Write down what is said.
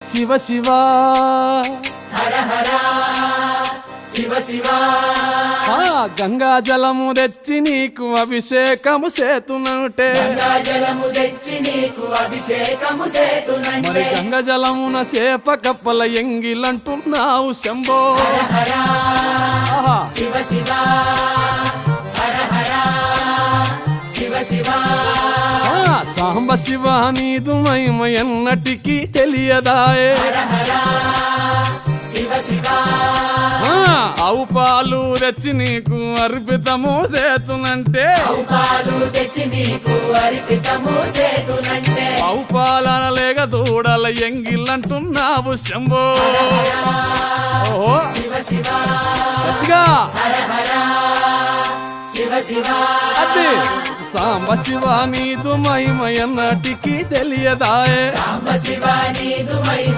శివ శివ హర హర శివ శివ గంగా జలము తెచ్చి నీకు అభిషేకము చేతునంటే గంగా జలము తెచ్చి నీకు అభిషేకము మరి చేతునంటే గంగ జలమున సేప కప్పల ఎంగిలంటున్నావు శంభో హర ఆహా. శివ శివ హర హర శివ శివ సాంబ శివ నీదు మహిమ ఎన్నటికీ తెలియదాయే హర హర శివ శివ ఆవు పాలు తెచ్చి నీకు అర్పితము చేతునంటే పాలు తెచ్చి నీకు అర్పితము చేతునంటే ఆవు పాలన లేక దూడల ఎంగిలంటున్నావు శంభో ఓహో శివ శివ గట్టిగా హర హర శివ శివ అది సాంబ శివ నీదు మహిమ ఎన్నటికీ తెలియదాయే సాంబ శివ నీదు మహిమ